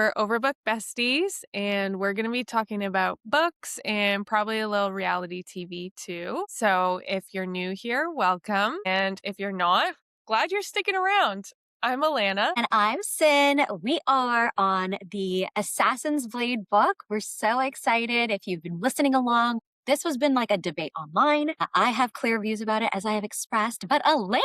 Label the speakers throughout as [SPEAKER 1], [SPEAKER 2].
[SPEAKER 1] We're Overbook Besties, and we're going to be talking about books and probably a little reality TV too. So if you're new here, welcome. And if you're not, glad you're sticking around. I'm Alana.
[SPEAKER 2] And I'm Sin. We are on the Assassin's Blade book. We're so excited. If you've been listening along, this has been like a debate online. I have clear views about it, as I have expressed. But Alana,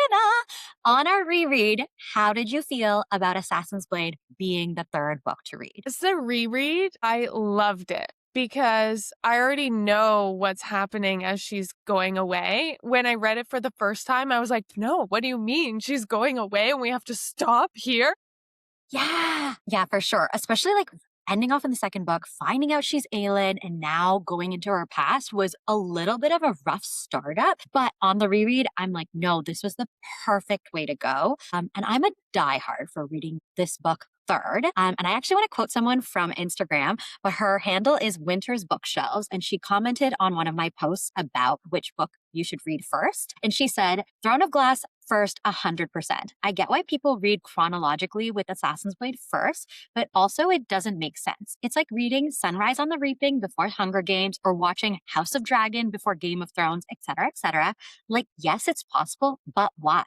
[SPEAKER 2] on our reread, how did you feel about Assassin's Blade being the third book to read?
[SPEAKER 1] It's a reread. I loved it because I already know what's happening as she's going away. When I read it for the first time, I was like, no, what do you mean? She's going away and we have to stop here?
[SPEAKER 2] Yeah, for sure. Especially like ending off in the second book, finding out she's Aelin and now going into her past was a little bit of a rough startup. But on the reread, I'm like, no, this was the perfect way to go. And I'm a diehard for reading this book third. And I actually want to quote someone from Instagram, but her handle is Winter's Bookshelves. And she commented on one of my posts about which book you should read first. And she said, Throne of Glass first, 100%. I get why people read chronologically with Assassin's Blade first, but also it doesn't make sense. It's like reading Sunrise on the Reaping before Hunger Games or watching House of Dragon before Game of Thrones, etc., etc. Like, yes, it's possible, but why?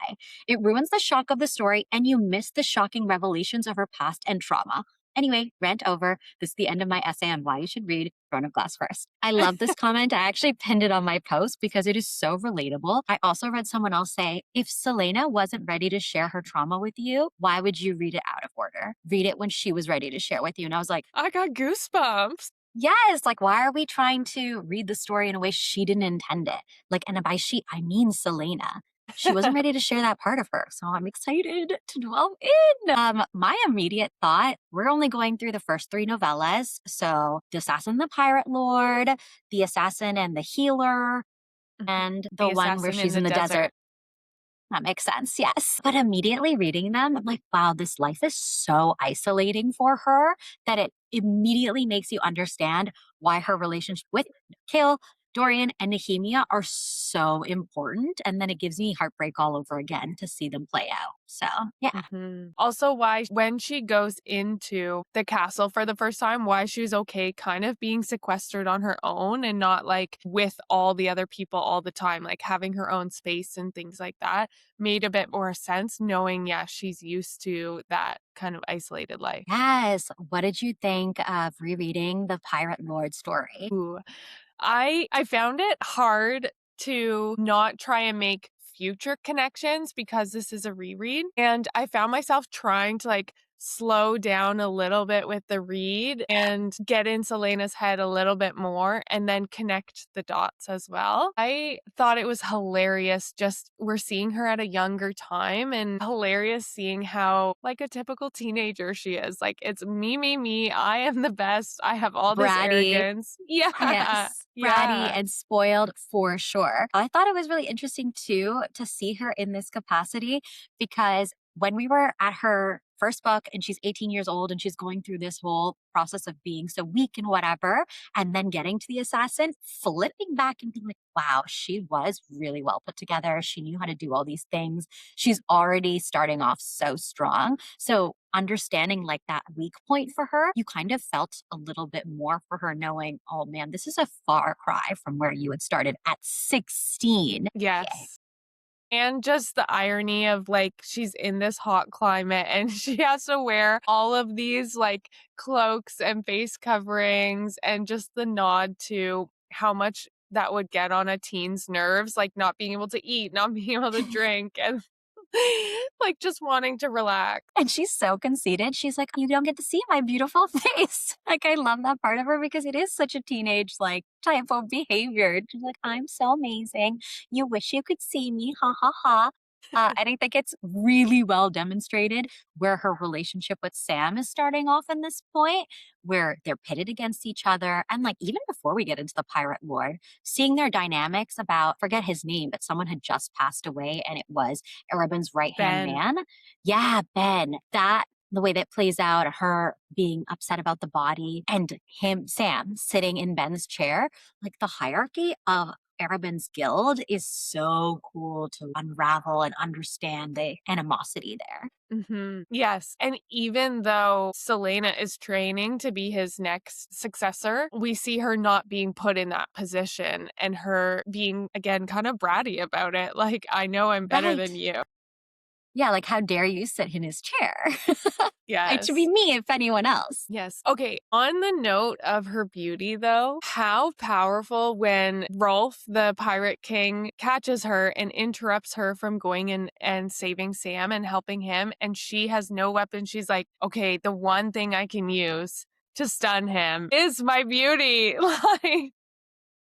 [SPEAKER 2] It ruins the shock of the story and you miss the shocking revelations of her past and trauma. Anyway, rant over. This is the end of my essay on why you should read Throne of Glass first. I love this comment. I actually pinned it on my post because it is so relatable. I also read someone else say, if Celaena wasn't ready to share her trauma with you, why would you read it out of order? Read it when she was ready to share with you. And I was like,
[SPEAKER 1] I got goosebumps.
[SPEAKER 2] yes, like why are we trying to read the story in a way she didn't intend it? Like, and by she, I mean Celaena. She wasn't ready to share that part of her. So I'm excited to delve in. My immediate thought, we're only going through the first three novellas. So the Assassin, the Pirate Lord, the Assassin and the Healer, and the one where
[SPEAKER 1] Assassin in
[SPEAKER 2] she's
[SPEAKER 1] the
[SPEAKER 2] in the desert.
[SPEAKER 1] desert.
[SPEAKER 2] That makes sense, yes. But immediately reading them, I'm like, wow, this life is so isolating for her that it immediately makes you understand why her relationship with Kale, Dorian, and Nehemia are so important. And then it gives me heartbreak all over again to see them play out. So, yeah.
[SPEAKER 1] Also, why when she goes into the castle for the first time, why she's okay kind of being sequestered on her own and not like with all the other people all the time, like having her own space and things like that made a bit more sense knowing, yeah, she's used to that kind of isolated life.
[SPEAKER 2] Yes. What did you think of rereading the Pirate Lord story?
[SPEAKER 1] Ooh. I found it hard to not try and make future connections because this is a reread. And I found myself trying to like slow down a little bit with the read and get in Celaena's head a little bit more and then connect the dots as well. I thought it was hilarious. Just we're seeing her at a younger time and hilarious seeing how like a typical teenager she is. Like it's me, me, me. I am the best. I have all this
[SPEAKER 2] Bratty.
[SPEAKER 1] arrogance. Yeah.
[SPEAKER 2] Yes, bratty
[SPEAKER 1] Yeah.
[SPEAKER 2] and spoiled for sure. I thought it was really interesting too to see her in this capacity because when we were at her first book and she's 18 years old and she's going through this whole process of being so weak and whatever, and then getting to the assassin, flipping back and being like, wow, she was really well put together. She knew how to do all these things. She's already starting off so strong. So understanding like that weak point for her, you kind of felt a little bit more for her knowing, oh man, this is a far cry from where you had started at 16. Yay.
[SPEAKER 1] Yes. And just the irony of like she's in this hot climate and she has to wear all of these like cloaks and face coverings and just the nod to how much that would get on a teen's nerves, like not being able to eat, not being able to drink, and like just wanting to relax.
[SPEAKER 2] And she's so conceited. She's like, you don't get to see my beautiful face. Like, I love that part of her because it is such a teenage, like, type of behavior. She's like, I'm so amazing. You wish you could see me. Ha ha ha. And I think it's really well demonstrated where her relationship with Sam is starting off in this point, where they're pitted against each other. And like, even before we get into the Pirate Lord, seeing their dynamics about, forget his name, but someone had just passed away and it was Arabin's right hand
[SPEAKER 1] Ben.
[SPEAKER 2] man. Yeah, Ben. That the way that plays out, her being upset about the body and him, Sam, sitting in Ben's chair, like the hierarchy of Arabin's guild is so cool to unravel and understand the animosity there.
[SPEAKER 1] Yes. And even though Selena is training to be his next successor, we see her not being put in that position and her being, again, kind of bratty about it. Like, I know I'm better
[SPEAKER 2] Right.
[SPEAKER 1] than you.
[SPEAKER 2] Yeah, like, how dare you sit in his chair? It should be
[SPEAKER 1] Yes.
[SPEAKER 2] me if anyone else.
[SPEAKER 1] Yes. Okay. On the note of her beauty, though, how powerful when Rolf, the Pirate King, catches her and interrupts her from going in and saving Sam and helping him. And she has no weapon. She's like, okay, the one thing I can use to stun him is my beauty. Like,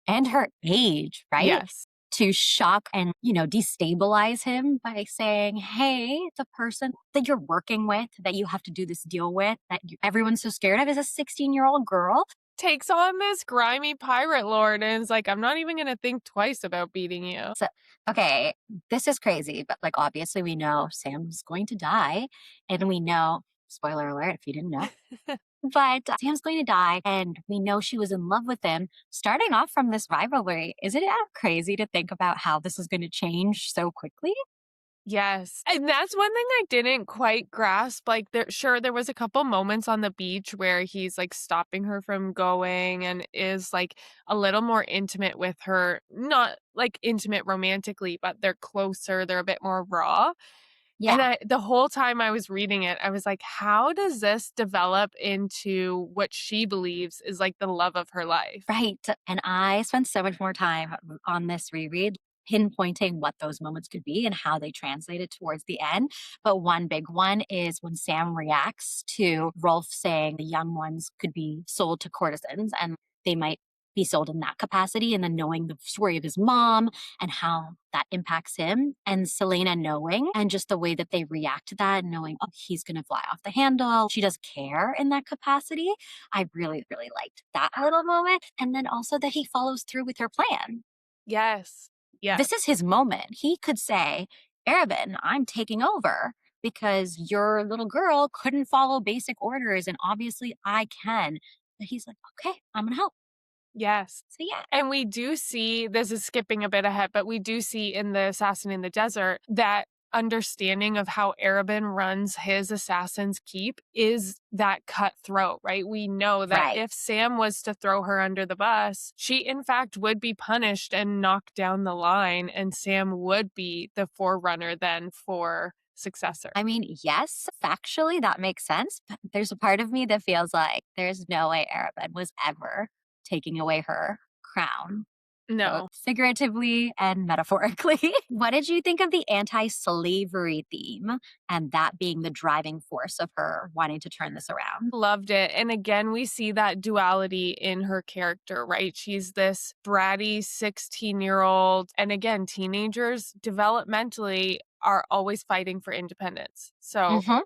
[SPEAKER 2] And her age, right?
[SPEAKER 1] yes.
[SPEAKER 2] To shock and, destabilize him by saying, hey, the person that you're working with, that you have to do this deal with, that everyone's so scared of is a 16-year-old girl.
[SPEAKER 1] Takes on this grimy pirate lord and is like, I'm not even going to think twice about beating you.
[SPEAKER 2] So, okay, this is crazy, but like, obviously, we know Sam's going to die. And we know, spoiler alert, if you didn't know, but Sam's going to die, and we know she was in love with him. Starting off from this rivalry, isn't it crazy to think about how this is going to change so quickly?
[SPEAKER 1] Yes. And that's one thing I didn't quite grasp. Like there was a couple moments on the beach where he's like stopping her from going and is like a little more intimate with her. Not like intimate romantically, but they're closer, they're a bit more raw. And
[SPEAKER 2] Yeah,
[SPEAKER 1] the whole time I was reading it, I was like, how does this develop into what she believes is like the love of her life?
[SPEAKER 2] right. And I spent so much more time on this reread pinpointing what those moments could be and how they translated towards the end. But one big one is when Sam reacts to Rolf saying the young ones could be sold to courtesans and they might be sold in that capacity. And then knowing the story of his mom and how that impacts him, and Celaena knowing, and just the way that they react to that, knowing, oh, he's going to fly off the handle. She does care in that capacity. I really, really liked that little moment. And then also that he follows through with her plan.
[SPEAKER 1] Yes.
[SPEAKER 2] This is
[SPEAKER 1] Yes.
[SPEAKER 2] his moment. He could say, Arabin, I'm taking over because your little girl couldn't follow basic orders. And obviously I can. But he's like, okay, I'm going to help.
[SPEAKER 1] Yes.
[SPEAKER 2] So yeah,
[SPEAKER 1] And we do see this is skipping a bit ahead, but we do see in the Assassin in the Desert that understanding of how Arabin runs his assassin's keep is that cutthroat, right? We know that
[SPEAKER 2] right.
[SPEAKER 1] if Sam was to throw her under the bus, she in fact would be punished and knocked down the line, and Sam would be the forerunner then for successor.
[SPEAKER 2] I mean, yes, factually, that makes sense. But there's a part of me that feels like there's no way Arabin was ever taking away her crown, both
[SPEAKER 1] No.
[SPEAKER 2] figuratively and metaphorically. What did you think of the anti slavery theme and that being the driving force of her wanting to turn this around?
[SPEAKER 1] Loved it. And again, we see that duality in her character, right? She's this bratty 16-year-old. And again, teenagers developmentally are always fighting for independence. So
[SPEAKER 2] Hmm.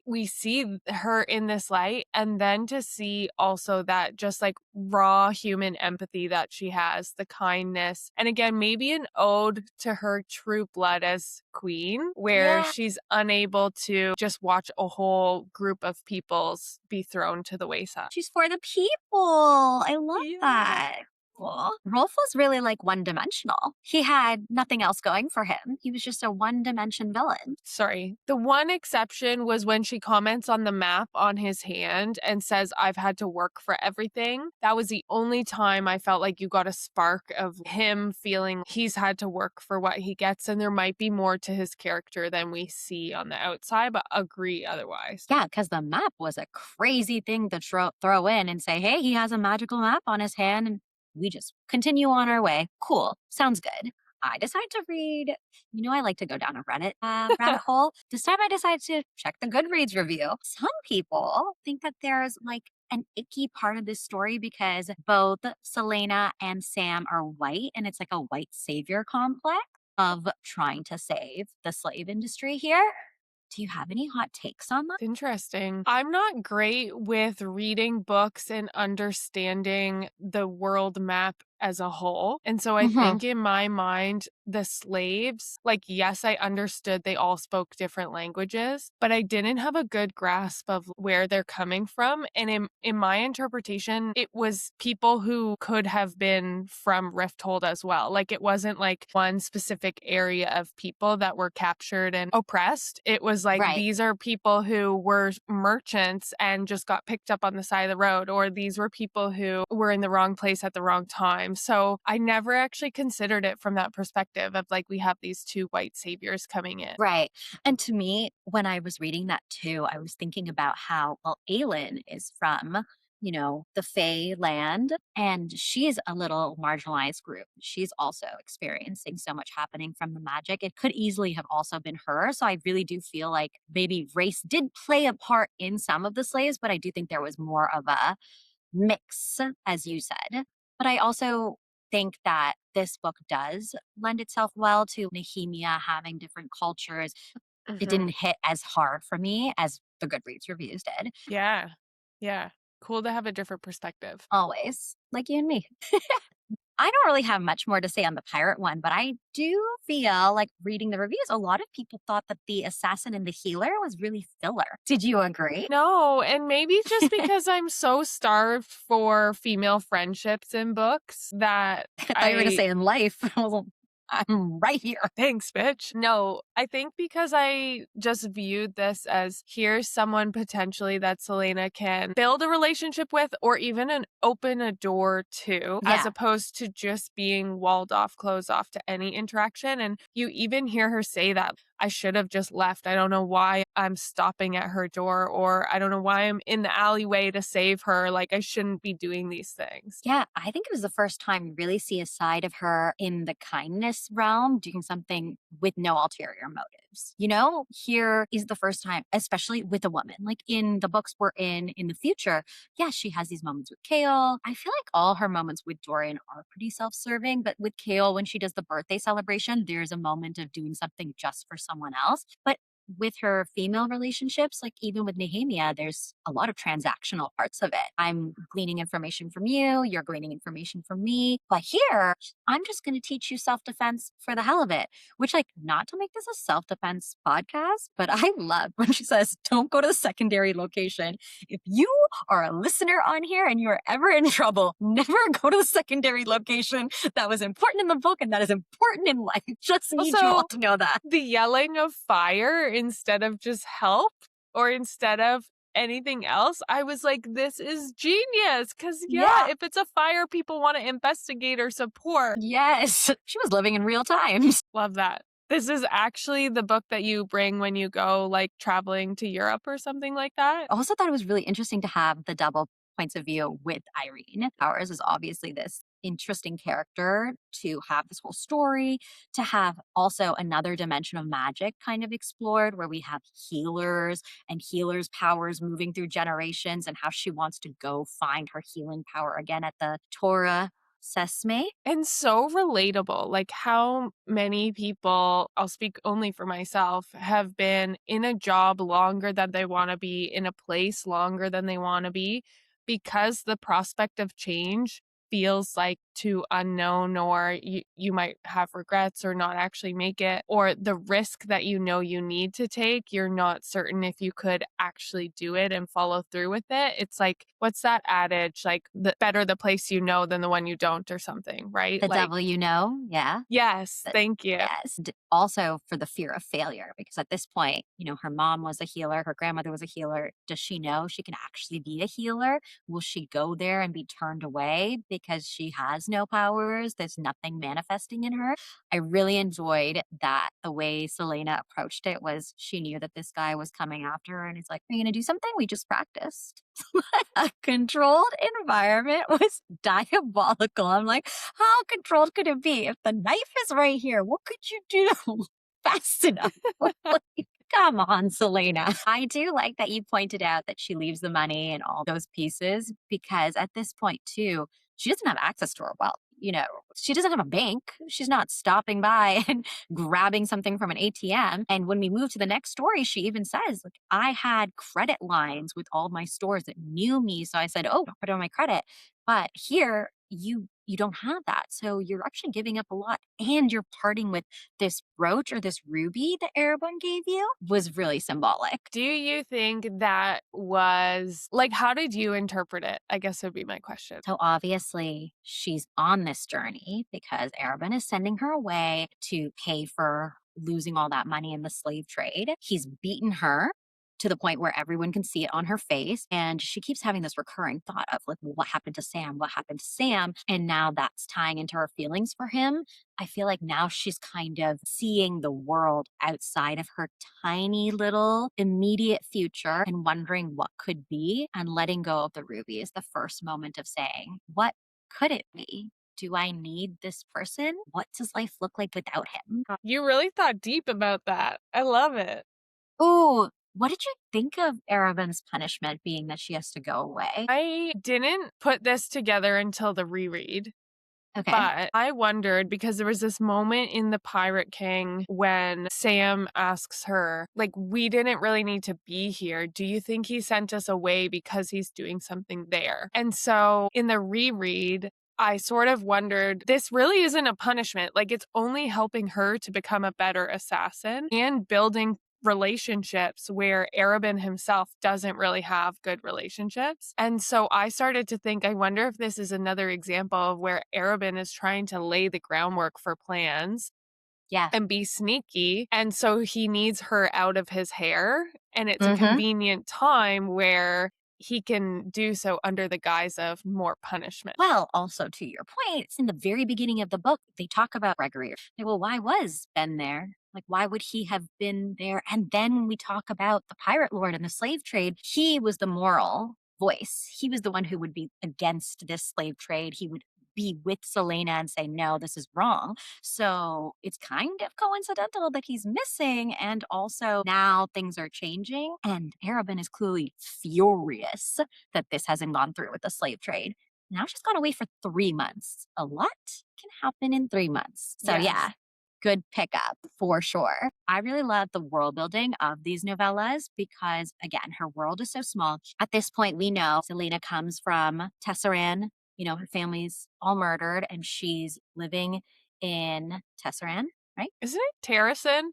[SPEAKER 1] we see her in this light, and then to see also that just like raw human empathy that she has, the kindness, and again maybe an ode to her true blood as queen, where
[SPEAKER 2] Yeah,
[SPEAKER 1] she's unable to just watch a whole group of peoples be thrown to the wayside.
[SPEAKER 2] she's for the people. I love
[SPEAKER 1] Yeah.
[SPEAKER 2] that. Cool. Rolf was really like one dimensional. He had nothing else going for him. He was just a one dimension villain.
[SPEAKER 1] Sorry. The one exception was when she comments on the map on his hand and says, I've had to work for everything. That was the only time I felt like you got a spark of him feeling he's had to work for what he gets. And there might be more to his character than we see on the outside, but agree otherwise.
[SPEAKER 2] Yeah, because the map was a crazy thing to throw in and say, hey, he has a magical map on his hand and we just continue on our way. Cool. Sounds good. I decided to read, I like to go down a Reddit rabbit hole. This time I decided to check the Goodreads review. Some people think that there's like an icky part of this story because both Selena and Sam are white and it's like a white savior complex of trying to save the slave industry here. Do you have any hot takes on that?
[SPEAKER 1] Interesting. I'm not great with reading books and understanding the world map as a whole. And so I
[SPEAKER 2] Hmm.
[SPEAKER 1] think in my mind, the slaves, like, yes, I understood they all spoke different languages, but I didn't have a good grasp of where they're coming from. And in my interpretation, it was people who could have been from Rifthold as well. Like, it wasn't like one specific area of people that were captured and oppressed. It was like
[SPEAKER 2] Right.
[SPEAKER 1] these are people who were merchants and just got picked up on the side of the road, or these were people who were in the wrong place at the wrong time. So I never actually considered it from that perspective of like we have these two white saviors coming in.
[SPEAKER 2] Right. And to me, when I was reading that too, I was thinking about how, well, Aelin is from, the Fae land, and she's a little marginalized group. She's also experiencing so much happening from the magic. It could easily have also been her. So I really do feel like maybe race did play a part in some of the slaves, but I do think there was more of a mix, as you said. But I also think that this book does lend itself well to Nehemia having different cultures. It
[SPEAKER 1] Hmm.
[SPEAKER 2] didn't hit as hard for me as the Goodreads reviews did.
[SPEAKER 1] Yeah. Yeah. Cool to have a different perspective.
[SPEAKER 2] Always, like you and me. I don't really have much more to say on the pirate one, but I do feel like reading the reviews, a lot of people thought that the assassin and the healer was really filler. Did you agree?
[SPEAKER 1] No, and maybe just because I'm so starved for female friendships in books that
[SPEAKER 2] I thought you were going to
[SPEAKER 1] I
[SPEAKER 2] say in life. Well, I'm right here.
[SPEAKER 1] thanks, bitch. No, I think because I just viewed this as here's someone potentially that Celaena can build a relationship with or even open a door to, as
[SPEAKER 2] Yeah.
[SPEAKER 1] opposed to just being walled off, closed off to any interaction. And you even hear her say that I should have just left. I don't know why I'm stopping at her door, or I don't know why I'm in the alleyway to save her. Like, I shouldn't be doing these things.
[SPEAKER 2] Yeah, I think it was the first time we really see a side of her in the kindness realm, doing something with no ulterior motives. Here is the first time, especially with a woman. Like in the books we're in the future, yeah, she has these moments with Kale. I feel like all her moments with Dorian are pretty self serving, but with Kale, when she does the birthday celebration, there's a moment of doing something just for someone else. But with her female relationships, like even with Nehemia, there's a lot of transactional parts of it. I'm gleaning information from you, you're gleaning information from me. But here, I'm just going to teach you self defense for the hell of it, which, like, not to make this a self defense podcast, but I love when she says, don't go to the secondary location. If you are a listener on here and you're ever in trouble, never go to the secondary location. That was important in the book and that is important in life. Just need you all
[SPEAKER 1] Also,
[SPEAKER 2] to know that.
[SPEAKER 1] the yelling of fire instead of just help or instead of anything else, I was like, this is genius. Cause yeah,
[SPEAKER 2] Yeah.
[SPEAKER 1] if it's a fire people want to investigate or support,
[SPEAKER 2] Yes. She was living in real times.
[SPEAKER 1] love that. This is actually the book that you bring when you go like traveling to Europe or something like that.
[SPEAKER 2] I also thought it was really interesting to have the double points of view with Irene. Powers is obviously this interesting character to have this whole story, to have also another dimension of magic kind of explored where we have healers and healers' powers moving through generations and how she wants to go find her healing power again at the Torah Sesame.
[SPEAKER 1] And so relatable. Like, how many people, I'll speak only for myself, have been in a job longer than they want to be, in a place longer than they want to be, because the prospect of change feels like too unknown, or you might have regrets or not actually make it, or the risk that you know you need to take, you're not certain if you could actually do it and follow through with it. It's like, what's that adage? Like, the better the place you know than the one you don't, or something, right?
[SPEAKER 2] The
[SPEAKER 1] Like,
[SPEAKER 2] devil yeah.
[SPEAKER 1] yes,
[SPEAKER 2] But
[SPEAKER 1] thank you.
[SPEAKER 2] yes, also for the fear of failure, because at this point, her mom was a healer, her grandmother was a healer. Does she know she can actually be a healer? Will she go there and be turned away because she has no powers? There's nothing manifesting in her. I really enjoyed that the way Selena approached it was she knew that this guy was coming after her and he's like, are you going to do something? We just practiced. A controlled environment was diabolical. I'm like, how controlled could it be? If the knife is right here, what could you do fast enough? Like, come on, Selena. I do like that you pointed out that she leaves the money and all those pieces because at this point, too, she doesn't have access to her wealth. She doesn't have a bank. She's not stopping by and grabbing something from an ATM. And when we move to the next story, she even says, like, I had credit lines with all my stores that knew me. So I said, oh, put it on my credit. But here, you don't have that. So you're actually giving up a lot. And you're parting with this brooch or this ruby that Arabon gave you was really symbolic.
[SPEAKER 1] Do you think that was like, how did you interpret it? I guess would be my question.
[SPEAKER 2] So obviously, she's on this journey because Arabin is sending her away to pay for losing all that money in the slave trade. He's beaten her to the point where everyone can see it on her face. And she keeps having this recurring thought of, like, well, what happened to Sam? What happened to Sam? And now that's tying into her feelings for him. I feel like now she's kind of seeing the world outside of her tiny little immediate future and wondering what could be, and letting go of the ruby is the first moment of saying, what could it be? Do I need this person? What does life look like without him?
[SPEAKER 1] You really thought deep about that. I love it.
[SPEAKER 2] Oh, what did you think of Arabin's punishment being that she has to go away?
[SPEAKER 1] I didn't put this together until the reread.
[SPEAKER 2] Okay.
[SPEAKER 1] But I wondered because there was this moment in The Pirate King when Sam asks her, like, we didn't really need to be here. Do you think he sent us away because he's doing something there? And so in the reread, I sort of wondered, this really isn't a punishment. Like, it's only helping her to become a better assassin and building relationships where Arabin himself doesn't really have good relationships. And so I started to think, I wonder if this is another example of where Arabin is trying to lay the groundwork for plans
[SPEAKER 2] Yeah.
[SPEAKER 1] and be sneaky. And so he needs her out of his hair. And it's a
[SPEAKER 2] Hmm.
[SPEAKER 1] convenient time where he can do so under the guise of more punishment.
[SPEAKER 2] Well, also to your point, it's in the very beginning of the book, they talk about Gregory. Well, why was Ben there? Like, why would he have been there? And then when we talk about the pirate lord and the slave trade, he was the moral voice. He was the one who would be against this slave trade. He would be with Celaena and say, no, this is wrong. So it's kind of coincidental that he's missing. And also now things are changing. And Arabin is clearly furious that this hasn't gone through with the slave trade. Now she's gone away for 3 months. A lot can happen in 3 months. So,
[SPEAKER 1] Yes.
[SPEAKER 2] yeah, good pickup for sure. I really love the world building of these novellas because, again, her world is so small. At this point, we know Selena comes from Tesseran. You know, her family's all murdered and she's living in Tesseran, right?
[SPEAKER 1] Isn't it Terracin?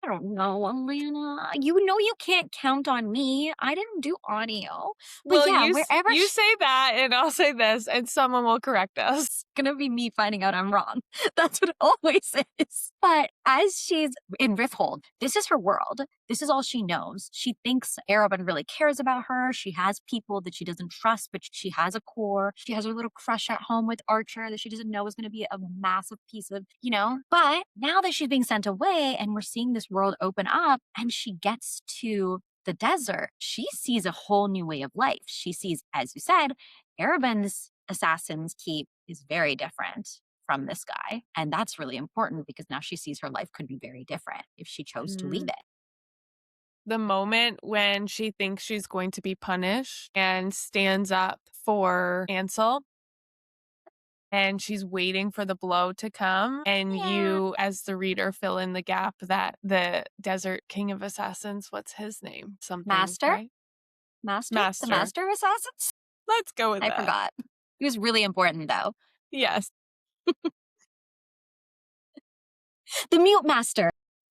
[SPEAKER 2] I don't know, Elena. You know you can't count on me. I didn't do audio. But
[SPEAKER 1] Well,
[SPEAKER 2] yeah, wherever
[SPEAKER 1] you
[SPEAKER 2] she's
[SPEAKER 1] say that, and I'll say this, and someone will correct us.
[SPEAKER 2] gonna be me finding out I'm wrong. That's what it always is. But as she's in Rifthold, this is her world. This is all she knows. She thinks Arabin really cares about her. She has people that she doesn't trust, but she has a core. She has her little crush at home with Archer that she doesn't know is going to be a massive piece of, you know. But now that she's being sent away and we're seeing this world open up and she gets to the desert, she sees a whole new way of life. She sees, as you said, Arabin's Assassin's Keep is very different from this guy. And that's really important because now she sees her life could be very different if she chose to leave
[SPEAKER 1] Mm.
[SPEAKER 2] it.
[SPEAKER 1] The moment when she thinks she's going to be punished and stands up for Ansel, and she's waiting for the blow to come, and
[SPEAKER 2] Yeah.
[SPEAKER 1] you, as the reader, fill in the gap that the Desert King of Assassins, what's his name? Something,
[SPEAKER 2] Master?
[SPEAKER 1] right?
[SPEAKER 2] Master? The
[SPEAKER 1] Master.
[SPEAKER 2] Master of Assassins?
[SPEAKER 1] Let's go with
[SPEAKER 2] I
[SPEAKER 1] that.
[SPEAKER 2] forgot. He was really important though.
[SPEAKER 1] Yes.
[SPEAKER 2] The Mute Master.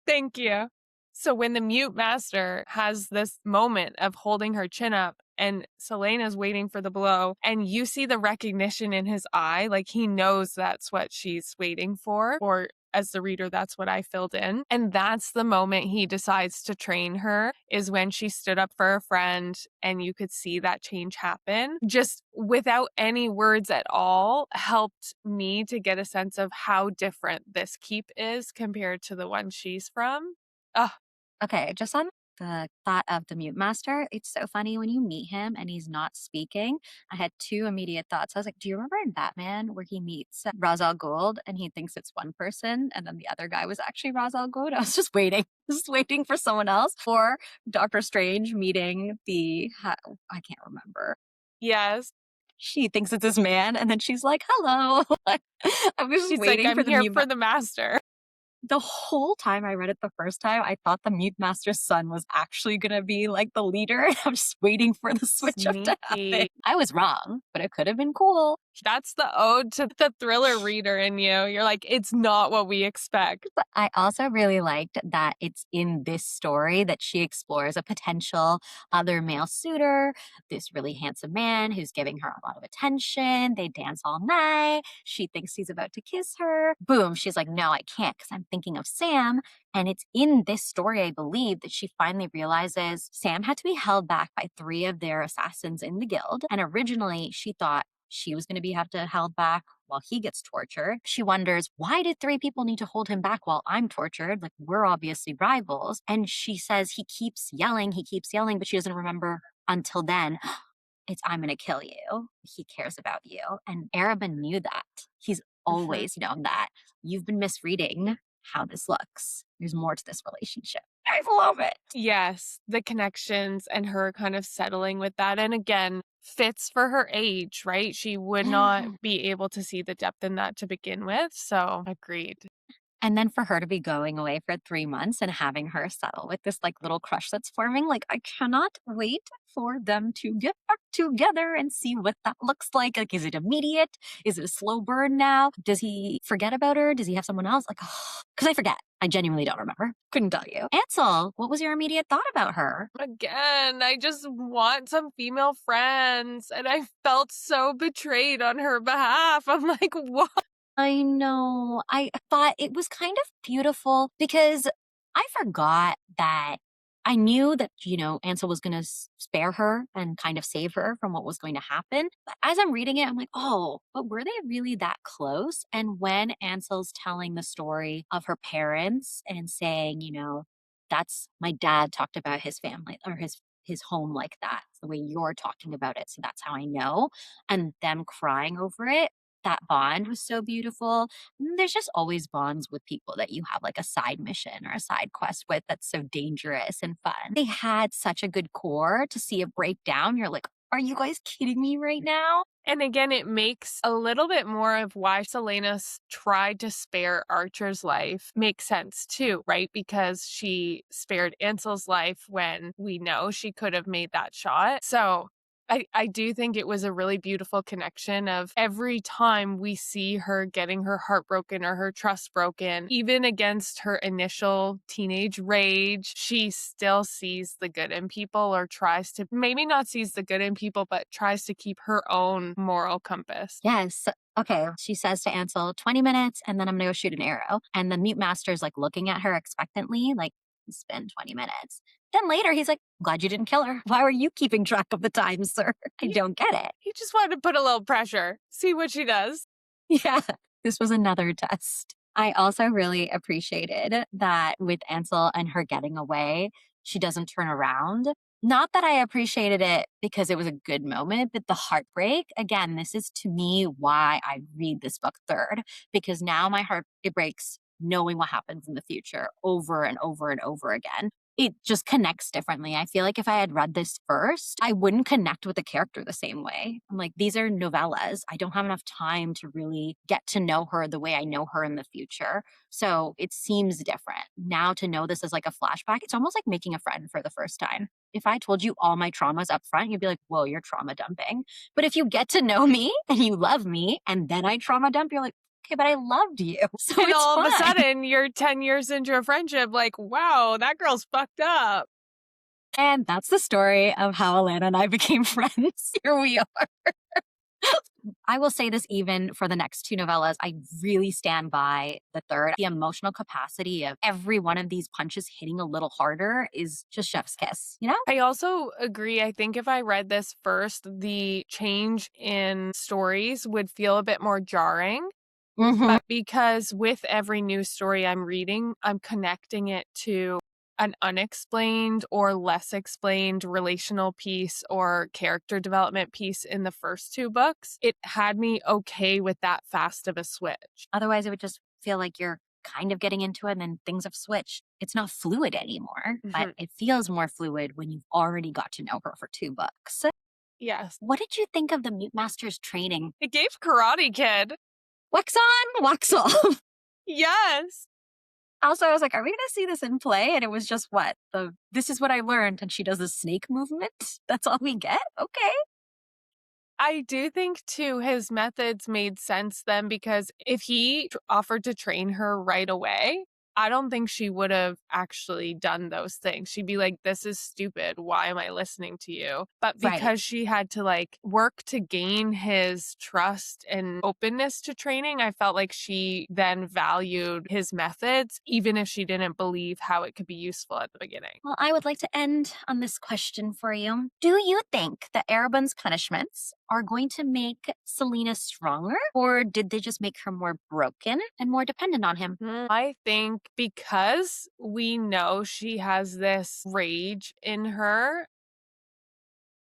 [SPEAKER 1] Thank you. So when the mute master has this moment of holding her chin up and Celaena's waiting for the blow, and you see the recognition in his eye, like he knows that's what she's waiting for, or as the reader, that's what I filled in. And that's the moment he decides to train her, is when she stood up for a friend and you could see that change happen. Just without any words at all, helped me to get a sense of how different this keep is compared to the one she's from. Ah,
[SPEAKER 2] Okay, just on the thought of the Mute Master, it's so funny when you meet him and he's not speaking. I had two immediate thoughts. I was like, do you remember in Batman where he meets Ra's al Ghul and he thinks it's one person and then the other guy was actually Ra's al Ghul? I was just waiting, just waiting for someone else. Or Doctor Strange meeting I can't remember.
[SPEAKER 1] yes.
[SPEAKER 2] She thinks it's this man and then she's like, hello. I was just
[SPEAKER 1] She's like,
[SPEAKER 2] waiting
[SPEAKER 1] I'm
[SPEAKER 2] for the
[SPEAKER 1] here
[SPEAKER 2] Mute
[SPEAKER 1] for the master.
[SPEAKER 2] The whole time I read it the first time, I thought the Mute Master's son was actually going to be like the leader. I'm just waiting for the switch up to happen.
[SPEAKER 1] Sneaky.
[SPEAKER 2] I was wrong, but it could have been cool.
[SPEAKER 1] That's the ode to the thriller reader in you. You're like, it's not what we expect.
[SPEAKER 2] But I also really liked that it's in this story that she explores a potential other male suitor, this really handsome man who's giving her a lot of attention. They dance all night. She thinks he's about to kiss her. Boom. She's like, no, I can't because I'm thinking of Sam. And it's in this story, I believe, that she finally realizes Sam had to be held back by three of their assassins in the guild. And originally, she thought she was going to be have to held back while he gets tortured. She wonders, why did three people need to hold him back while I'm tortured? Like, we're obviously rivals. And she says he keeps yelling, but she doesn't remember until then. It's I'm going to kill you. He cares about you. And Arabin knew that. He's
[SPEAKER 1] Mhm.
[SPEAKER 2] always known that. You've been misreading how this looks. There's more to this relationship. I love it.
[SPEAKER 1] Yes, the connections and her kind of settling with that. And again, fits for her age, right? She would not be able to see the depth in that to begin with. So, agreed.
[SPEAKER 2] And then for her to be going away for 3 months and having her settle with this, like, little crush that's forming, like, I cannot wait for them to get back together and see what that looks like. Like, is it immediate? Is it a slow burn now? Does he forget about her? Does he have someone else? Like, because I forget. I genuinely don't remember. Couldn't tell you. Ansel, what was your immediate thought about her?
[SPEAKER 1] Again, I just want some female friends. And I felt so betrayed on her behalf. I'm like, what?
[SPEAKER 2] I know. I thought it was kind of beautiful because I forgot that I knew that, Ansel was going to spare her and kind of save her from what was going to happen. But as I'm reading it, I'm like, oh, but were they really that close? And when Ansel's telling the story of her parents and saying, that's my dad talked about his family or his home like that, the way you're talking about it. So that's how I know. And them crying over it, that bond was so beautiful. There's just always bonds with people that you have like a side mission or a side quest with that's so dangerous and fun. They had such a good core to see it break down. You're like, are you guys kidding me right now?
[SPEAKER 1] And again, it makes a little bit more of why Celaena tried to spare Archer's life make sense too, right? Because she spared Ansel's life when we know she could have made that shot. So I do think it was a really beautiful connection of every time we see her getting her heart broken or her trust broken, even against her initial teenage rage, she still sees the good in people or tries to maybe not sees the good in people, but tries to keep her own moral compass.
[SPEAKER 2] Yes. Okay. She says to Ansel, 20 minutes, and then I'm going to go shoot an arrow. And the mute master's like looking at her expectantly, like, it's been 20 minutes. Then later he's like, glad you didn't kill her. Why were you keeping track of the time, sir? I
[SPEAKER 1] He,
[SPEAKER 2] don't get it.
[SPEAKER 1] he just wanted to put a little pressure, see what she does.
[SPEAKER 2] Yeah, this was another test. I also really appreciated that with Ansel and her getting away, she doesn't turn around. Not that I appreciated it because it was a good moment, but the heartbreak, again, this is to me why I read this book third, because now my heart, it breaks knowing what happens in the future over and over and over again. It just connects differently. I feel like if I had read this first, I wouldn't connect with the character the same way. I'm like, these are novellas. I don't have enough time to really get to know her the way I know her in the future. So it seems different. Now to know this as like a flashback, it's almost like making a friend for the first time. If I told you all my traumas up front, you'd be like, whoa, you're trauma dumping. But if you get to know me and you love me and then I trauma dump, you're like, okay, but I loved you. So
[SPEAKER 1] And
[SPEAKER 2] it's
[SPEAKER 1] all of a
[SPEAKER 2] fun.
[SPEAKER 1] sudden, you're 10 years into a friendship, like, wow, that girl's fucked up.
[SPEAKER 2] And that's the story of how Alana and I became friends. Here we are. I will say this even for the next two novellas. I really stand by the third. The emotional capacity of every one of these punches hitting a little harder is just chef's kiss, you know?
[SPEAKER 1] I also agree. I think if I read this first, the change in stories would feel a bit more jarring.
[SPEAKER 2] Hmm.
[SPEAKER 1] But because with every new story I'm reading, I'm connecting it to an unexplained or less explained relational piece or character development piece in the first two books, it had me okay with that fast of a switch.
[SPEAKER 2] Otherwise, it would just feel like you're kind of getting into it and then things have switched. It's not fluid anymore, but
[SPEAKER 1] Mhm.
[SPEAKER 2] it feels more fluid when you've already got to know her for two books.
[SPEAKER 1] Yes.
[SPEAKER 2] What did you think of the Mute Master's training?
[SPEAKER 1] It gave Karate Kid.
[SPEAKER 2] Wax on, wax off.
[SPEAKER 1] Yes.
[SPEAKER 2] Also, I was like, are we going to see this in play? And it was just what? This is what I learned. And she does the snake movement. That's all we get? Okay.
[SPEAKER 1] I do think too his methods made sense then because if he offered to train her right away, I don't think she would have actually done those things. She'd be like, "This is stupid. Why am I listening to you?" But
[SPEAKER 2] Right.
[SPEAKER 1] because she had to like work to gain his trust and openness to training, I felt like she then valued his methods, even if she didn't believe how it could be useful at the beginning.
[SPEAKER 2] Well, I would like to end on this question for you. Do you think that Arabyn's punishments are going to make Selena stronger, or did they just make her more broken and more dependent on him?
[SPEAKER 1] I think because we know she has this rage in her,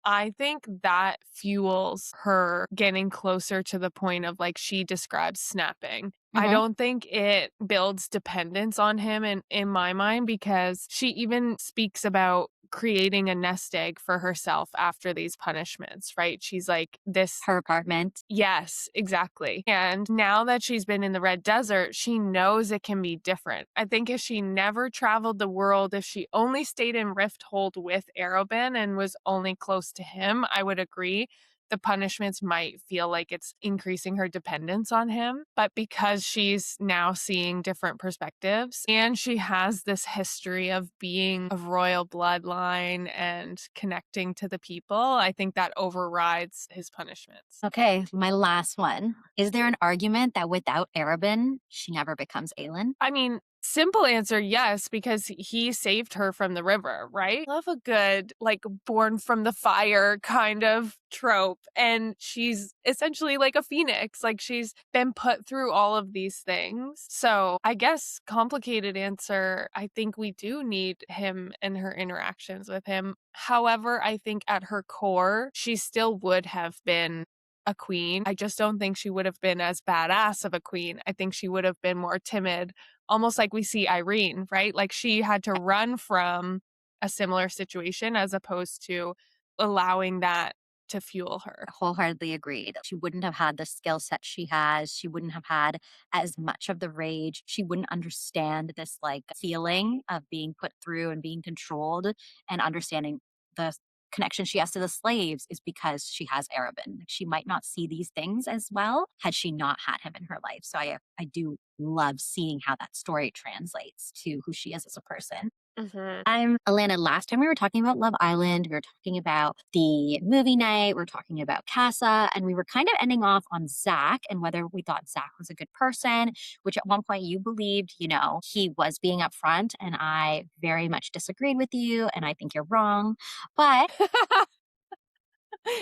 [SPEAKER 1] I think that fuels her getting closer to the point of like she describes snapping. I
[SPEAKER 2] Hmm.
[SPEAKER 1] don't think it builds dependence on him in my mind because she even speaks about creating a nest egg for herself after these punishments, right? She's like this.
[SPEAKER 2] Her apartment.
[SPEAKER 1] Yes, exactly. And now that she's been in the Red Desert, she knows it can be different. I think if she never traveled the world, if she only stayed in Rifthold with Arobin and was only close to him, I would agree. The punishments might feel like it's increasing her dependence on him. But because she's now seeing different perspectives and she has this history of being of royal bloodline and connecting to the people, I think that overrides his punishments.
[SPEAKER 2] Okay, my last one. Is there an argument that without Arabyn, she never becomes Aelin?
[SPEAKER 1] I mean, simple answer, yes, because he saved her from the river, right? Love a good, like, born from the fire kind of trope. And she's essentially like a phoenix. Like, she's been put through all of these things. So, I guess, complicated answer, I think we do need him and her interactions with him. However, I think at her core, she still would have been a queen. I just don't think she would have been as badass of a queen. I think she would have been more timid, almost like we see Irene, right? Like she had to run from a similar situation as opposed to allowing that to fuel her.
[SPEAKER 2] Wholeheartedly agreed. She wouldn't have had the skill set she has. She wouldn't have had as much of the rage. She wouldn't understand this like feeling of being put through and being controlled and understanding the connection she has to the slaves is because she has Arabin. Like, she might not see these things as well had she not had him in her life. So I do love seeing how that story translates to who she is as a person.
[SPEAKER 1] Mhm.
[SPEAKER 2] I'm Alana. Last time we were talking about Love Island, we were talking about the movie night, we are talking about Casa, and we were kind of ending off on Zach and whether we thought Zach was a good person, which at one point you believed, he was being upfront. And I very much disagreed with you. And I think you're wrong. But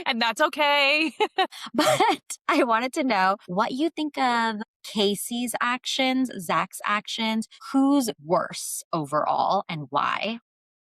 [SPEAKER 1] And that's okay.
[SPEAKER 2] But I wanted to know what you think of Casey's actions, Zach's actions, who's worse overall and why?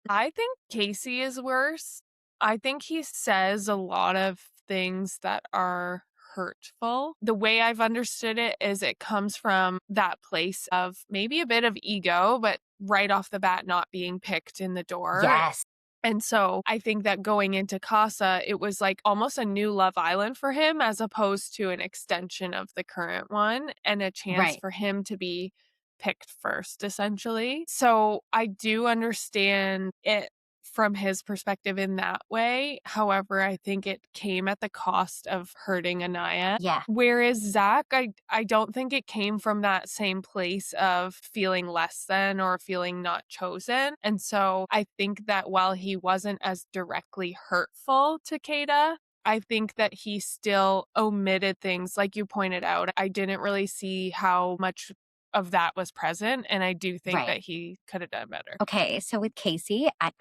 [SPEAKER 1] I think Casey is worse. I think he says a lot of things that are hurtful. The way I've understood it is it comes from that place of maybe a bit of ego, but right off the bat, not being picked in the door.
[SPEAKER 2] Yes.
[SPEAKER 1] And so I think that going into Casa, it was like almost a new Love Island for him as opposed to an extension of the current one and a chance
[SPEAKER 2] Right.
[SPEAKER 1] for him to be picked first, essentially. So I do understand it from his perspective in that way. However, I think it came at the cost of hurting Anaya.
[SPEAKER 2] Yeah.
[SPEAKER 1] Whereas Zach, I don't think it came from that same place of feeling less than or feeling not chosen. And so I think that while he wasn't as directly hurtful to Kada, I think that he still omitted things like you pointed out. I didn't really see how much of that was present. And I do think
[SPEAKER 2] Right.
[SPEAKER 1] that he could have done better.
[SPEAKER 2] Okay, so with Casey, I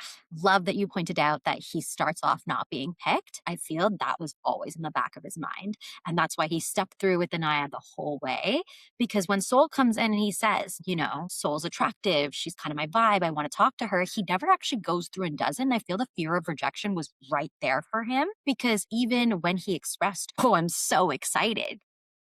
[SPEAKER 2] love that you pointed out that he starts off not being picked. I feel that was always in the back of his mind. And that's why he stepped through with Anaya the whole way. Because when Soul comes in and he says, Soul's attractive, she's kind of my vibe, I want to talk to her, he never actually goes through and does it. And I feel the fear of rejection was right there for him. Because even when he expressed, oh, I'm so excited,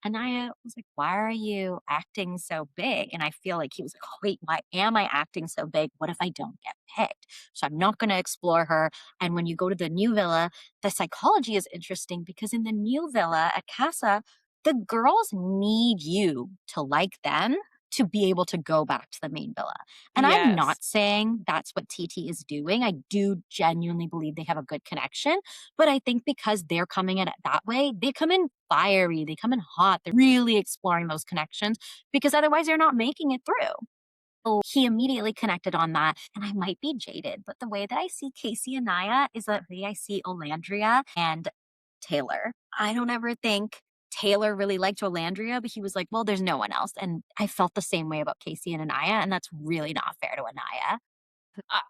[SPEAKER 2] and I was like, why are you acting so big? And I feel like he was like, oh, wait, why am I acting so big? What if I don't get picked? So I'm not going to explore her. And when you go to the new villa, the psychology is interesting because in the new villa at Casa, the girls need you to like them to be able to go back to the main villa. And I'm
[SPEAKER 1] Yes.
[SPEAKER 2] not saying that's what TT is doing. I do genuinely believe they have a good connection. But I think because they're coming in it that way, they come in fiery, they come in hot. They're really exploring those connections because otherwise they're not making it through. So he immediately connected on that. And I might be jaded, but the way that I see Casey and Naya is the way I see Olandria and Taylor. I don't ever think Taylor really liked Olandria, but he was like, well, there's no one else. And I felt the same way about Casey and Anaya, and that's really not fair to Anaya.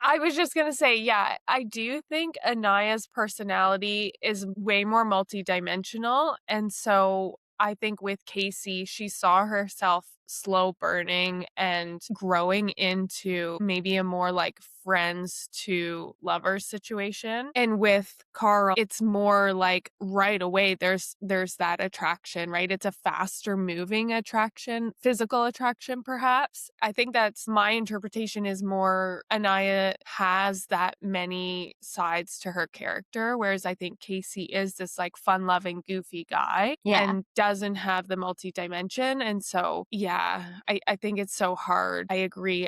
[SPEAKER 1] I was just gonna say, yeah, I do think Anaya's personality is way more multidimensional, and so I think with Casey, she saw herself slow burning and growing into maybe a more like friends to lovers situation. And with Carl, it's more like right away there's that attraction, right? It's a faster moving attraction, physical attraction perhaps. I think that's my interpretation is more Anaya has that many sides to her character, whereas I think Casey is this like fun-loving, goofy guy
[SPEAKER 2] Yeah.
[SPEAKER 1] and doesn't have the multi-dimension. And so, yeah, I think it's so hard. I agree.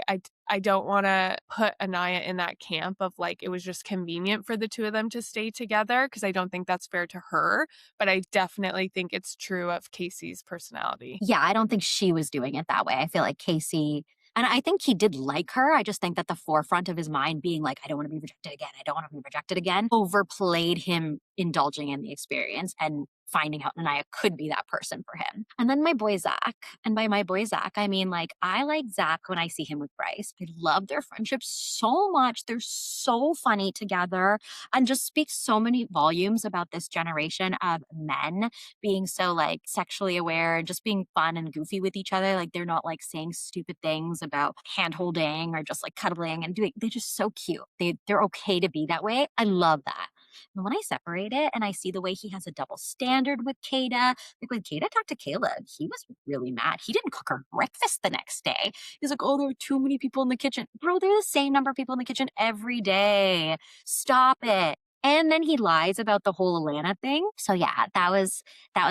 [SPEAKER 1] I don't want to put Anaya in that camp of like it was just convenient for the two of them to stay together because I don't think that's fair to her. But I definitely think it's true of Casey's personality.
[SPEAKER 2] Yeah, I don't think she was doing it that way. I feel like Casey, and I think he did like her. I just think that the forefront of his mind being like, I don't want to be rejected again. I don't want to be rejected again, overplayed him indulging in the experience and finding out Anaya could be that person for him. And then my boy Zach. And by my boy Zach, I mean like I like Zach when I see him with Bryce. I love their friendship so much. They're so funny together and just speaks so many volumes about this generation of men being so like sexually aware and just being fun and goofy with each other. Like they're not like saying stupid things about hand holding or just like cuddling and doing, they're just so cute. They're okay to be that way. I love that. And when I separate it and I see the way he has a double standard with Kada, like when Kada talked to Caleb, he was really mad. He didn't cook her breakfast the next day. He's like, oh, there are too many people in the kitchen. Bro, there are the same number of people in the kitchen every day. Stop it. And then he lies about the whole Atlanta thing. So yeah, that was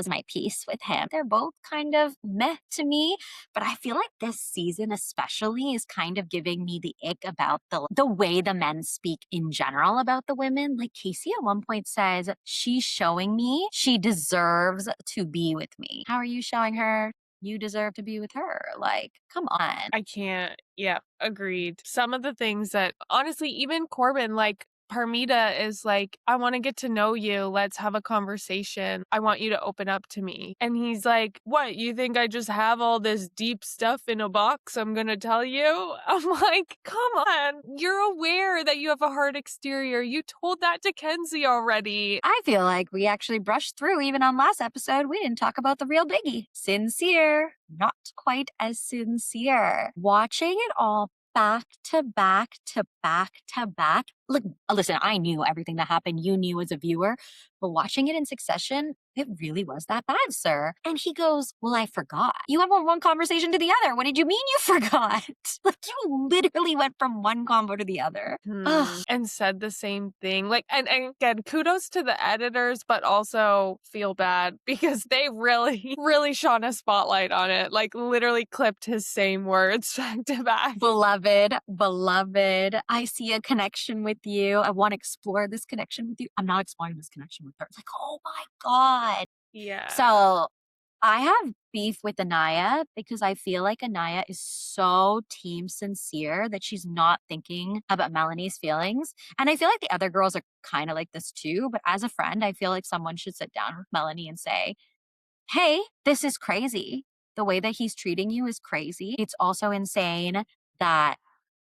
[SPEAKER 2] my piece with him. They're both kind of meh to me, but I feel like this season especially is kind of giving me the ick about the way the men speak in general about the women. Like Casey at one point says, she's showing me she deserves to be with me. How are you showing her you deserve to be with her? Like, come on.
[SPEAKER 1] I can't. Yeah, agreed. Some of the things that honestly, even Corbin, like Parmita is like, I want to get to know you. Let's have a conversation. I want you to open up to me. And he's like, what? You think I just have all this deep stuff in a box I'm going to tell you? I'm like, come on. You're aware that you have a hard exterior. You told that to Kenzie already.
[SPEAKER 2] I feel like we actually brushed through, even on last episode, we didn't talk about the real biggie. Sincere, not quite as sincere. Watching it all back to back to back to back. Look, listen, I knew everything that happened. You knew as a viewer, but watching it in succession, it really was that bad, sir. And he goes, well, I forgot. You went from one conversation to the other. What did you mean you forgot? Like you literally went from one combo to the other. Ugh.
[SPEAKER 1] And said the same thing. Like, and again, kudos to the editors, but also feel bad because they really, really shone a spotlight on it. Like, literally clipped his same words back to back.
[SPEAKER 2] Beloved, beloved, I see a connection with you. I want to explore this connection with you. I'm not exploring this connection with her. It's like, oh my God.
[SPEAKER 1] Yeah.
[SPEAKER 2] So I have beef with Anaya because I feel like Anaya is so team sincere that she's not thinking about Melanie's feelings. And I feel like the other girls are kind of like this too. But as a friend, I feel like someone should sit down with Melanie and say, hey, this is crazy. The way that he's treating you is crazy. It's also insane that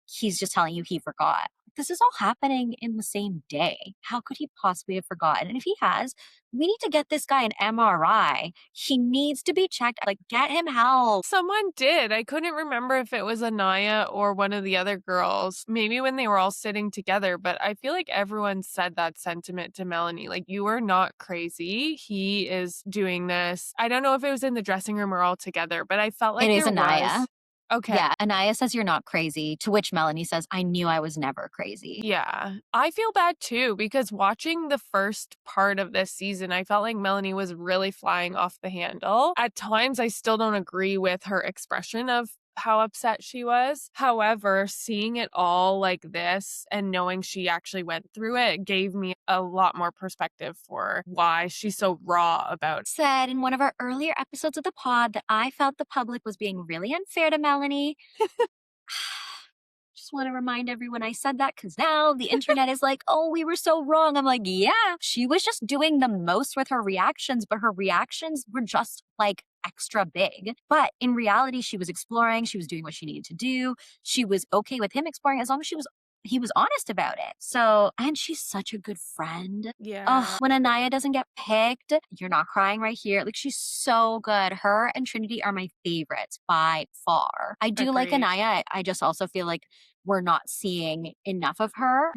[SPEAKER 2] he's just telling you he forgot. This is all happening in the same day. How could he possibly have forgotten? And if he has, we need to get this guy an MRI. He needs to be checked. Like, get him help.
[SPEAKER 1] Someone did. I couldn't remember if it was Anaya or one of the other girls. Maybe when they were all sitting together, but I feel like everyone said that sentiment to Melanie. Like, you are not crazy. He is doing this. I don't know if it was in the dressing room or all together, but I felt like
[SPEAKER 2] It is
[SPEAKER 1] there
[SPEAKER 2] Anaya.
[SPEAKER 1] was. Okay.
[SPEAKER 2] Yeah, Anaya says you're not crazy, to which Melanie says, I knew I was never crazy.
[SPEAKER 1] Yeah, I feel bad too because watching the first part of this season, I felt like Melanie was really flying off the handle. At times, I still don't agree with her expression of how upset she was. However, seeing it all like this and knowing she actually went through it gave me a lot more perspective for why she's so raw about it.
[SPEAKER 2] Said in one of our earlier episodes of the pod that I felt the public was being really unfair to Melanie. Just want to remind everyone I said that because now the internet is like, oh, we were so wrong. I'm like, yeah, she was just doing the most with her reactions, but her reactions were just like extra big. But in reality, she was exploring, she was doing what she needed to do. She was okay with him exploring as long as he was honest about it. So, and she's such a good friend. Oh,
[SPEAKER 1] Yeah,
[SPEAKER 2] when Anaya doesn't get picked, you're not crying right here. Like she's so good. Her and Trinity are my favorites by far. I do like
[SPEAKER 1] agreed.
[SPEAKER 2] Anaya. I just also feel like we're not seeing enough of her.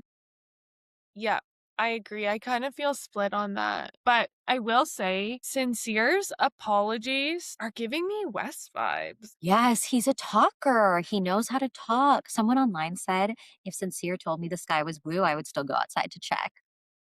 [SPEAKER 1] Yeah, I agree. I kind of feel split on that. But I will say, Sincere's apologies are giving me Wes vibes.
[SPEAKER 2] Yes, he's a talker. He knows how to talk. Someone online said if Sincere told me the sky was blue, I would still go outside to check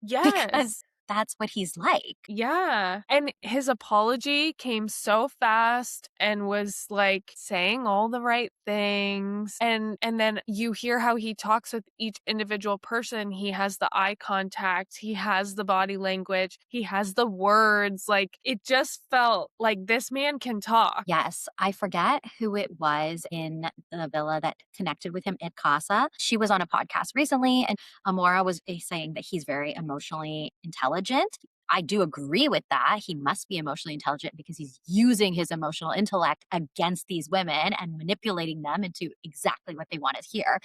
[SPEAKER 1] Yes.
[SPEAKER 2] because that's what he's like.
[SPEAKER 1] Yeah. And his apology came so fast and was like saying all the right things. And then you hear how he talks with each individual person. He has the eye contact, he has the body language, he has the words. Like it just felt like this man can talk.
[SPEAKER 2] Yes, I forget who it was in the villa that connected with him at Casa. She was on a podcast recently, and Amora was saying that he's very emotionally intelligent. I do agree with that. He must be emotionally intelligent because he's using his emotional intellect against these women and manipulating them into exactly what they want to hear.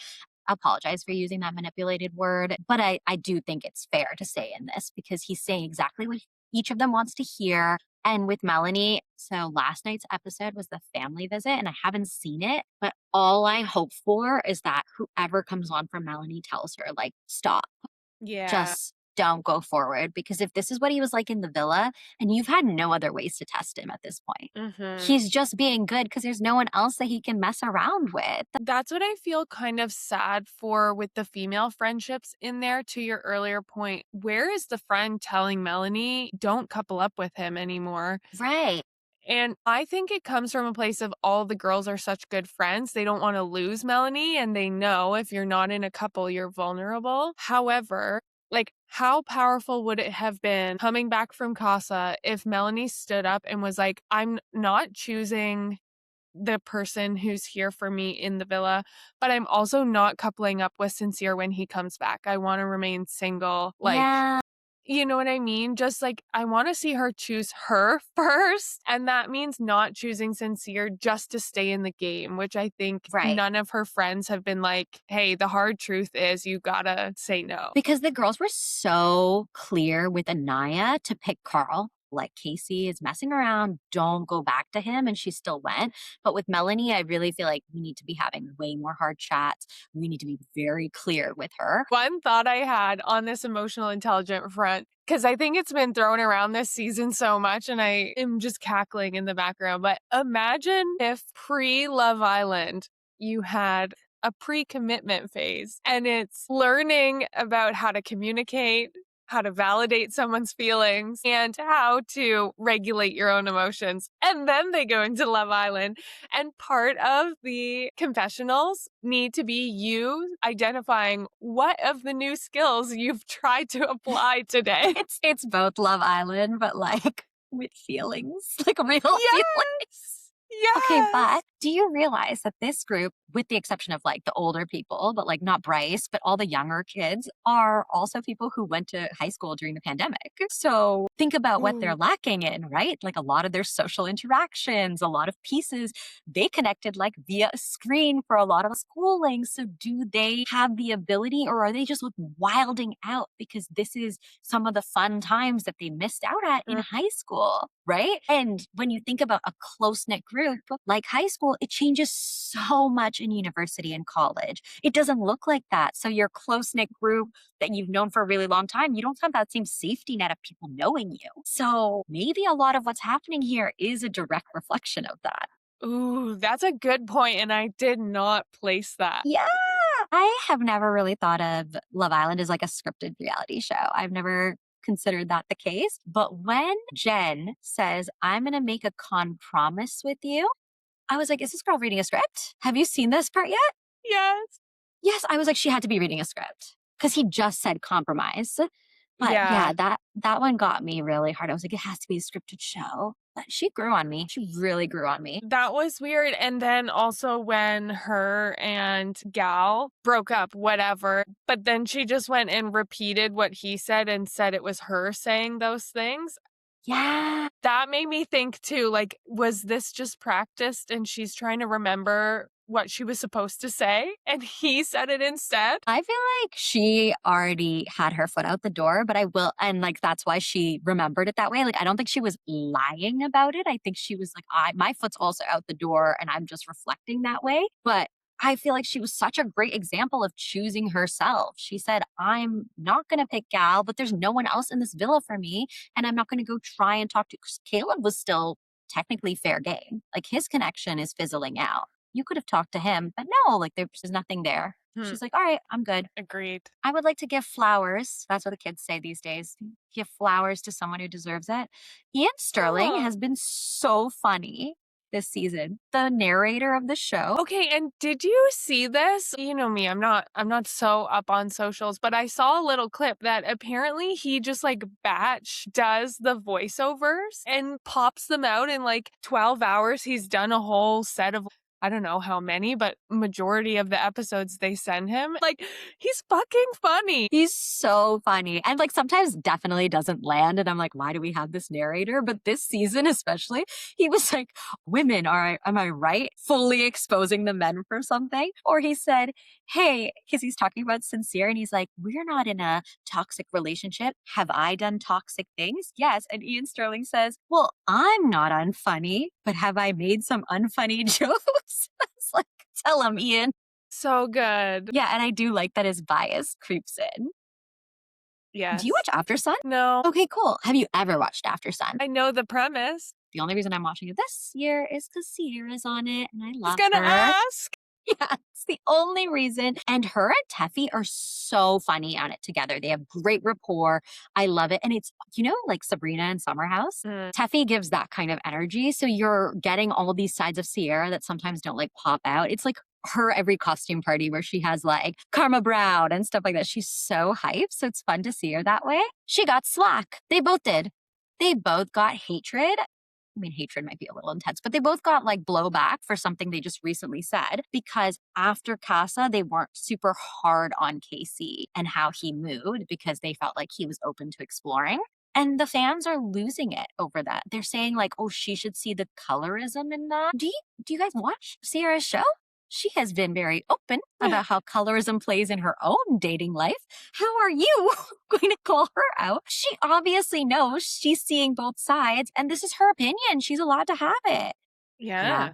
[SPEAKER 2] I apologize for using that manipulated word, but I do think it's fair to say in this because he's saying exactly what each of them wants to hear. And with Melanie, so last night's episode was the family visit, and I haven't seen it, but all I hope for is that whoever comes on for Melanie tells her, like, stop,
[SPEAKER 1] Yeah.
[SPEAKER 2] just don't go forward. Because if this is what he was like in the villa, and you've had no other ways to test him at this point,
[SPEAKER 1] Mhm.
[SPEAKER 2] he's just being good because there's no one else that he can mess around with.
[SPEAKER 1] That's what I feel kind of sad for with the female friendships in there, to your earlier point. Where is the friend telling Melanie, don't couple up with him anymore?
[SPEAKER 2] Right.
[SPEAKER 1] And I think it comes from a place of all the girls are such good friends. They don't want to lose Melanie, and they know if you're not in a couple, you're vulnerable. However, like, how powerful would it have been coming back from Casa if Melanie stood up and was like, I'm not choosing the person who's here for me in the villa, but I'm also not coupling up with Sincere when he comes back. I want to remain single. Like,
[SPEAKER 2] Yeah.
[SPEAKER 1] you know what I mean? Just like I want to see her choose her first. And that means not choosing Sincere just to stay in the game, which I think
[SPEAKER 2] Right.
[SPEAKER 1] none of her friends have been like, hey, the hard truth is you gotta say no.
[SPEAKER 2] Because the girls were so clear with Anaya to pick Carl. Like Casey is messing around, don't go back to him. And she still went. But with Melanie, I really feel like we need to be having way more hard chats. We need to be very clear with her.
[SPEAKER 1] One thought I had on this emotional intelligent front, because I think it's been thrown around this season so much and I am just cackling in the background. But imagine if pre Love Island, you had a pre commitment phase and it's learning about how to communicate, how to validate someone's feelings, and how to regulate your own emotions. And then they go into Love Island. And part of the confessionals need to be you identifying what of the new skills you've tried to apply today.
[SPEAKER 2] It's both Love Island, but like with feelings, like real feelings.
[SPEAKER 1] Yes.
[SPEAKER 2] Okay, but
[SPEAKER 1] Yes.
[SPEAKER 2] do you realize that this group, with the exception of like the older people, but like not Bryce, but all the younger kids, are also people who went to high school during the pandemic? So think about what they're
[SPEAKER 1] Ooh.
[SPEAKER 2] lacking in, right? Like a lot of their social interactions, a lot of pieces, they connected like via a screen for a lot of schooling. So do they have the ability or are they just like wilding out because this is some of the fun times that they missed out at in
[SPEAKER 1] Mm.
[SPEAKER 2] high school, right? And when you think about a close knit group like high school, it changes so much in university and college. It doesn't look like that. So, your close knit group that you've known for a really long time, you don't have that same safety net of people knowing you. So, maybe a lot of what's happening here is a direct reflection of that.
[SPEAKER 1] Ooh, that's a good point, and I did not place that.
[SPEAKER 2] Yeah. I have never really thought of Love Island as like a scripted reality show. I've never considered that the case. But when Jen says, I'm going to make a con promise with you, I was like, is this girl reading a script? Have you seen this part yet?
[SPEAKER 1] Yes.
[SPEAKER 2] Yes. I was like, she had to be reading a script because he just said compromise. But yeah,
[SPEAKER 1] Yeah.
[SPEAKER 2] that one got me really hard. I was like, it has to be a scripted show. But she grew on me. She really grew on me.
[SPEAKER 1] That was weird. And then also when her and Gal broke up, whatever, but then she just went and repeated what he said and said it was her saying those things.
[SPEAKER 2] Yeah.
[SPEAKER 1] That made me think too, like, was this just practiced and she's trying to remember what she was supposed to say and he said it instead?
[SPEAKER 2] I feel like she already had her foot out the door, but I will, and like that's why she remembered it that way. Like, I don't think she was lying about it. I think she was like, my foot's also out the door and I'm just reflecting that way. But I feel like she was such a great example of choosing herself. She said, I'm not going to pick Gal, but there's no one else in this villa for me. And I'm not going to go try and talk to, 'cause Caleb was still technically fair game. Like his connection is fizzling out. You could have talked to him, but no, like there's nothing there.
[SPEAKER 1] Hmm,
[SPEAKER 2] She's like, all right, I'm good.
[SPEAKER 1] agreed.
[SPEAKER 2] I would like to give flowers. That's what the kids say these days. Give flowers to someone who deserves it. Ian Sterling
[SPEAKER 1] Oh.
[SPEAKER 2] has been so funny this season. The narrator of the show.
[SPEAKER 1] Okay, and did you see this? You know me, I'm not so up on socials, but I saw a little clip that apparently he just like batch does the voiceovers and pops them out in like 12 hours. He's done a whole set of I don't know how many, but majority of the episodes they send him. Like he's fucking funny.
[SPEAKER 2] He's so funny. And like sometimes definitely doesn't land. And I'm like, why do we have this narrator? But this season, especially, he was like, women are, am I right? Fully exposing the men for something. Or he said, hey, because he's talking about Sincere and he's like, we're not in a toxic relationship. Have I done toxic things? Yes. And Ian Sterling says, well, I'm not unfunny, but have I made some unfunny jokes? It's like, tell him, Ian.
[SPEAKER 1] So good.
[SPEAKER 2] Yeah, and I do like that his bias creeps in. Do you
[SPEAKER 1] Yes.
[SPEAKER 2] watch After Sun?
[SPEAKER 1] No,
[SPEAKER 2] Okay, cool. Have you ever watched After Sun?
[SPEAKER 1] I know the premise.
[SPEAKER 2] The only reason I'm watching it this year is because Sierra's on it and I
[SPEAKER 1] I was
[SPEAKER 2] love
[SPEAKER 1] gonna
[SPEAKER 2] her.
[SPEAKER 1] ask.
[SPEAKER 2] Yeah, it's the only reason. And her and Teffy are so funny on it together. They have great rapport. I love it. And it's, like Sabrina and Summer House.
[SPEAKER 1] Mm,
[SPEAKER 2] Teffy gives that kind of energy. So you're getting all these sides of Sierra that sometimes don't like pop out. It's like her every costume party where she has like Karma Brown and stuff like that. She's so hyped. So it's fun to see her that way. She got slack. They both did. They both got hatred. I mean, hatred might be a little intense, but they both got like blowback for something they just recently said because after Casa, they weren't super hard on Casey and how he moved because they felt like he was open to exploring. And the fans are losing it over that. They're saying like, "Oh, she should see the colorism in that." Do you guys watch Sierra's show? She has been very open about how colorism plays in her own dating life. How are you going to call her out? She obviously knows she's seeing both sides, and this is her opinion. She's allowed to have it. Yeah.
[SPEAKER 1] yeah.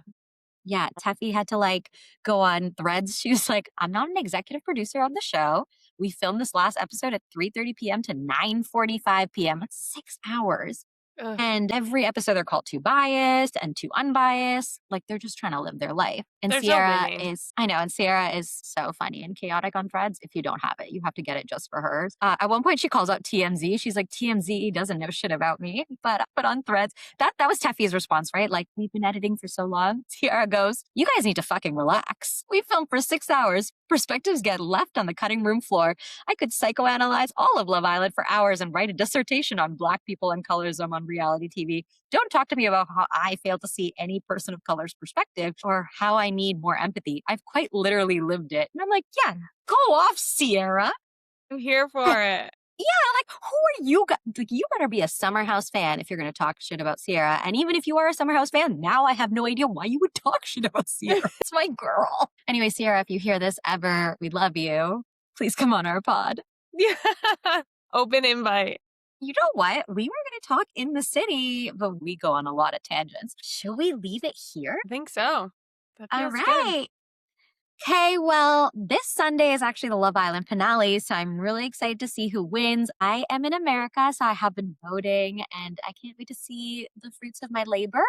[SPEAKER 2] Yeah. Teffy had to like go on Threads. She was like, I'm not an executive producer on the show. We filmed this last episode at 3:30 p.m. to 9:45 p.m. That's 6 hours.
[SPEAKER 1] Ugh,
[SPEAKER 2] And every episode they're called too biased and too unbiased. Like they're just trying to live their life. And
[SPEAKER 1] there's no
[SPEAKER 2] Sierra
[SPEAKER 1] winning.
[SPEAKER 2] is, I know, and Sierra is so funny and chaotic on Threads. If you don't have it, you have to get it just for hers. At one point, she calls out TMZ. She's like, TMZ doesn't know shit about me. But on Threads, that was Teffy's response, right? Like, we've been editing for so long. Sierra goes, you guys need to fucking relax. We filmed for 6 hours. Perspectives get left on the cutting room floor. I could psychoanalyze all of Love Island for hours and write a dissertation on Black people and colorism on reality TV. Don't talk to me about how I fail to see any person of color's perspective or how I need more empathy. I've quite literally lived it. And I'm like, yeah, go off, Sierra.
[SPEAKER 1] I'm here for it.
[SPEAKER 2] Yeah, like who are you? Like, you better be a Summer House fan if you're going to talk shit about Sierra. And even if you are a Summer House fan, now I have no idea why you would talk shit about Sierra. It's my girl. Anyway, Sierra, if you hear this ever, we love you. Please come on our pod.
[SPEAKER 1] Yeah. Open invite.
[SPEAKER 2] You know what? We were going to talk in the city, but we go on a lot of tangents. Should we leave it here?
[SPEAKER 1] I think so. That
[SPEAKER 2] All
[SPEAKER 1] feels good.
[SPEAKER 2] right. Okay, well, this Sunday is actually the Love Island finale, so I'm really excited to see who wins. I am in America, so I have been voting, and I can't wait to see the fruits of my labor.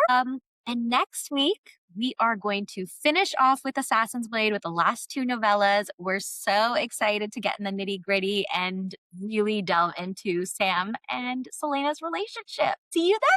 [SPEAKER 2] And next week, we are going to finish off with Assassin's Blade with the last 2 novellas. We're so excited to get in the nitty gritty and really delve into Sam and Celaena's relationship. See you then.